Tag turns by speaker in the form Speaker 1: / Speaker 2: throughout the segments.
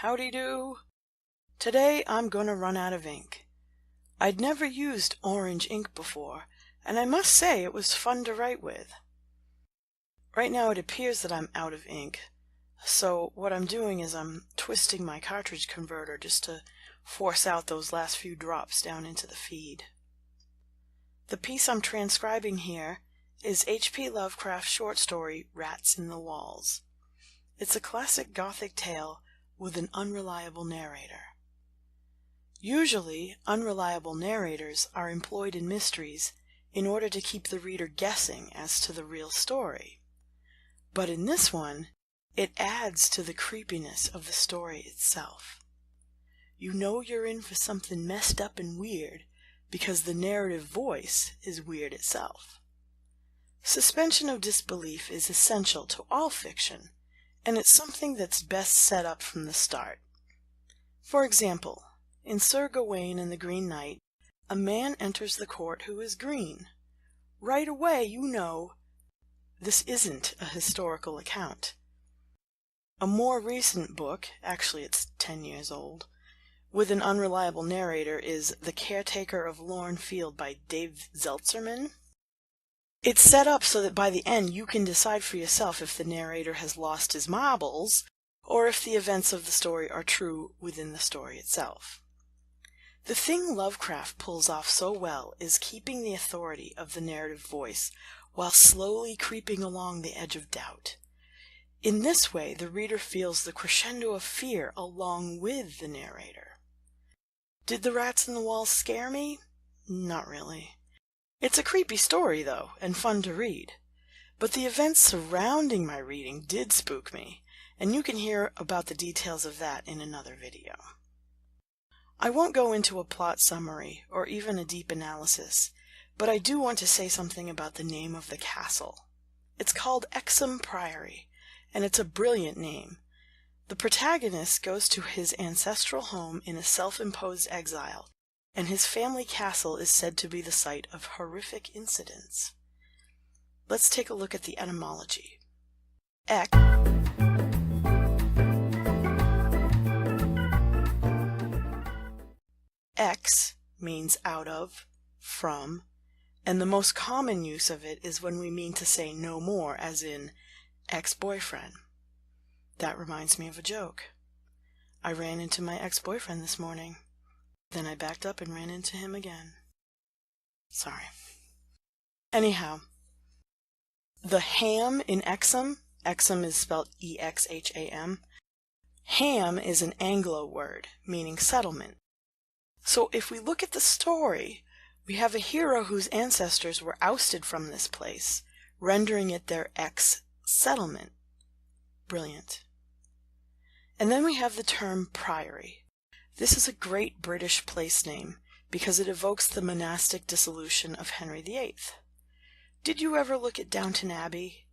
Speaker 1: Howdy-do! Today I'm gonna run out of ink. I'd never used orange ink before, and I must say it was fun to write with. Right now it appears that I'm out of ink, so what I'm doing is I'm twisting my cartridge converter just to force out those last few drops down into the feed. The piece I'm transcribing here is H.P. Lovecraft's short story, Rats in the Walls. It's a classic Gothic tale with an unreliable narrator. Usually, unreliable narrators are employed in mysteries in order to keep the reader guessing as to the real story. But in this one, it adds to the creepiness of the story itself. You know you're in for something messed up and weird because the narrative voice is weird itself. Suspension of disbelief is essential to all fiction, and it's something that's best set up from the start. For example, in Sir Gawain and the Green Knight, a man enters the court who is green. Right away you know this isn't a historical account. A more recent book, actually it's 10 years old, with an unreliable narrator is The Caretaker of Lorne Field by Dave Zeltzerman. It's set up so that by the end you can decide for yourself if the narrator has lost his marbles or if the events of the story are true within the story itself. The thing Lovecraft pulls off so well is keeping the authority of the narrative voice while slowly creeping along the edge of doubt. In this way, the reader feels the crescendo of fear along with the narrator. Did the rats in the walls scare me? Not really. It's a creepy story, though, and fun to read. But the events surrounding my reading did spook me, and you can hear about the details of that in another video. I won't go into a plot summary or even a deep analysis, but I do want to say something about the name of the castle. It's called Exham Priory, and it's a brilliant name. The protagonist goes to his ancestral home in a self-imposed exile, and his family castle is said to be the site of horrific incidents. Let's take a look at the etymology. Ex means out of, from, and the most common use of it is when we mean to say no more, as in ex-boyfriend. That reminds me of a joke. I ran into my ex-boyfriend this morning. Then I backed up and ran into him again. Sorry. Anyhow, the ham in Exham, Exham is spelled E-X-H-A-M, ham is an Anglo word, meaning settlement. So if we look at the story, we have a hero whose ancestors were ousted from this place, rendering it their ex-settlement. Brilliant. And then we have the term priory. This is a great British place name because it evokes the monastic dissolution of Henry VIII. Did you ever look at Downton Abbey?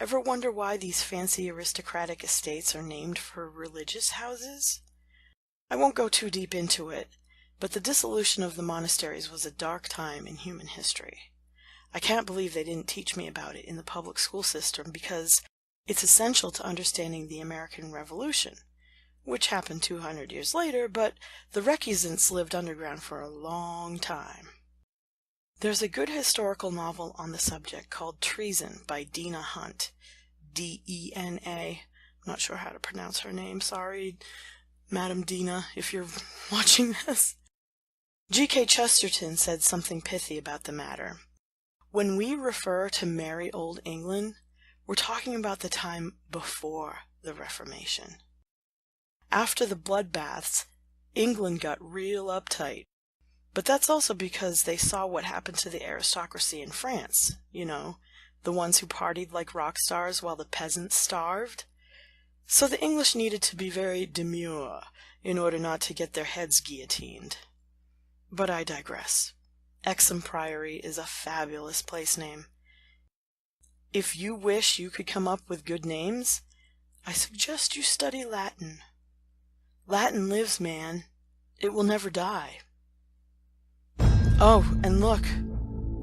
Speaker 1: Ever wonder why these fancy aristocratic estates are named for religious houses? I won't go too deep into it, but the dissolution of the monasteries was a dark time in human history. I can't believe they didn't teach me about it in the public school system because it's essential to understanding the American Revolution, which happened 200 years later, but the recusants lived underground for a long time. There's a good historical novel on the subject called Treason by Dena Hunt, D-E-N-A. I'm not sure how to pronounce her name. Sorry, Madam Dena, if you're watching this. G.K. Chesterton said something pithy about the matter. When we refer to merry old England, we're talking about the time before the Reformation. After the bloodbaths, England got real uptight. But that's also because they saw what happened to the aristocracy in France, you know, the ones who partied like rock stars while the peasants starved. So the English needed to be very demure in order not to get their heads guillotined. But I digress. Exham Priory is a fabulous place name. If you wish you could come up with good names, I suggest you study Latin. Latin lives, man. It will never die. Oh, and look,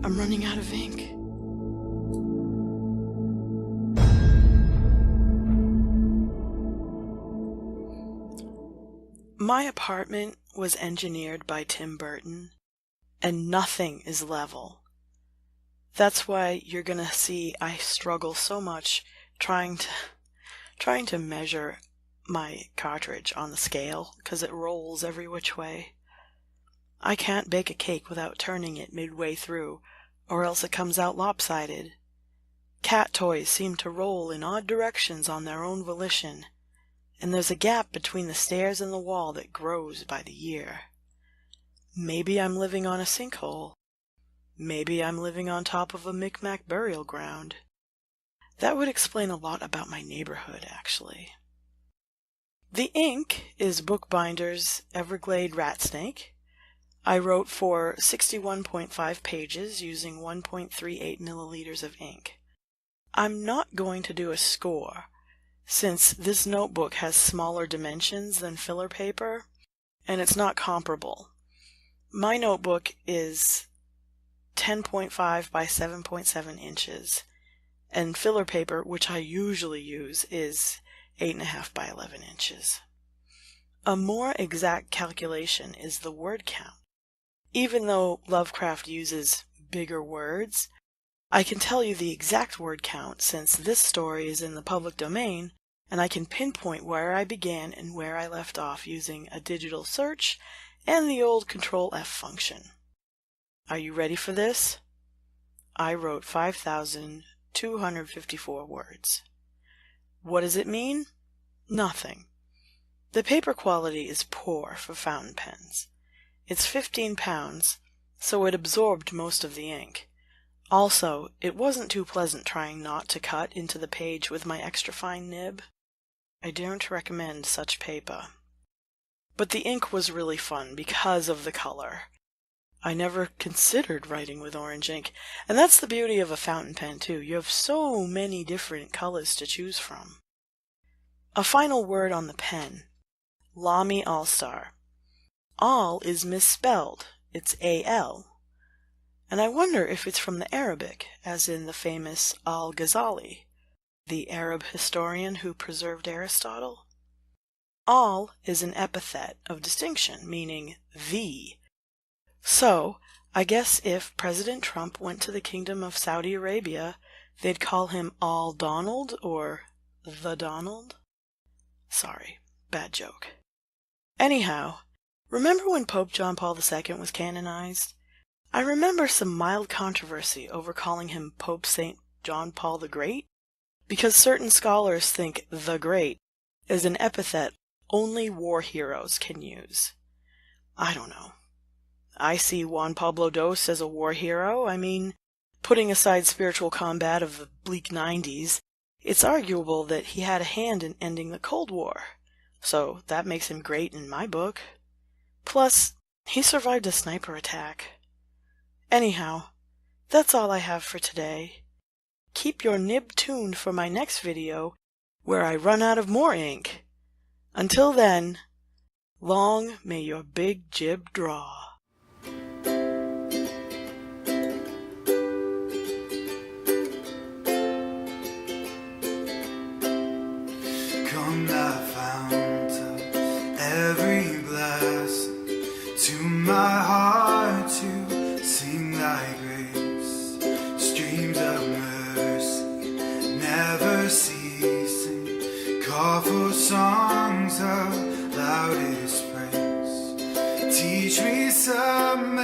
Speaker 1: I'm running out of ink. My apartment was engineered by Tim Burton, and nothing is level. That's why you're gonna see I struggle so much trying to measure my cartridge on the scale, because it rolls every which way. I can't bake a cake without turning it midway through, or else it comes out lopsided. Cat toys seem to roll in odd directions on their own volition, and there's a gap between the stairs and the wall that grows by the year. Maybe I'm living on a sinkhole. Maybe I'm living on top of a Micmac burial ground. That would explain a lot about my neighborhood, actually. The ink is Bookbinder's Everglade Ratsnake. I wrote for 61.5 pages using 1.38 milliliters of ink. I'm not going to do a score, since this notebook has smaller dimensions than filler paper, and it's not comparable. My notebook is 10.5 by 7.7 inches, and filler paper, which I usually use, is 8.5 by 11 inches. A more exact calculation is the word count. Even though Lovecraft uses bigger words, I can tell you the exact word count since this story is in the public domain, and I can pinpoint where I began and where I left off using a digital search and the old Control-F function. Are you ready for this? I wrote 5,254 words. What does it mean? Nothing. The paper quality is poor for fountain pens. It's 15 pounds, so it absorbed most of the ink. Also, it wasn't too pleasant trying not to cut into the page with my extra fine nib. I don't recommend such paper. But the ink was really fun because of the color. I never considered writing with orange ink, and that's the beauty of a fountain pen too. You have so many different colors to choose from. A final word on the pen. Lamy All-Star. All is misspelled. It's A-L. And I wonder if it's from the Arabic, as in the famous Al-Ghazali, the Arab historian who preserved Aristotle. Al is an epithet of distinction, meaning the. So, I guess if President Trump went to the Kingdom of Saudi Arabia, they'd call him Al-Donald or the Donald? Sorry, bad joke. Anyhow, remember when Pope John Paul II was canonized? I remember some mild controversy over calling him Pope St. John Paul the Great, because certain scholars think the Great is an epithet only war heroes can use. I don't know. I see Juan Pablo II as a war hero. I mean, putting aside spiritual combat of the bleak 90s, it's arguable that he had a hand in ending the Cold War, so that makes him great in my book. Plus, he survived a sniper attack. Anyhow, that's all I have for today. Keep your nib tuned for my next video, where I run out of more ink. Until then, long may your big jib draw.
Speaker 2: Come thou fount of every blessing, to my heart to sing thy grace. Streams of mercy never ceasing, call for songs of loudest praise. Teach me some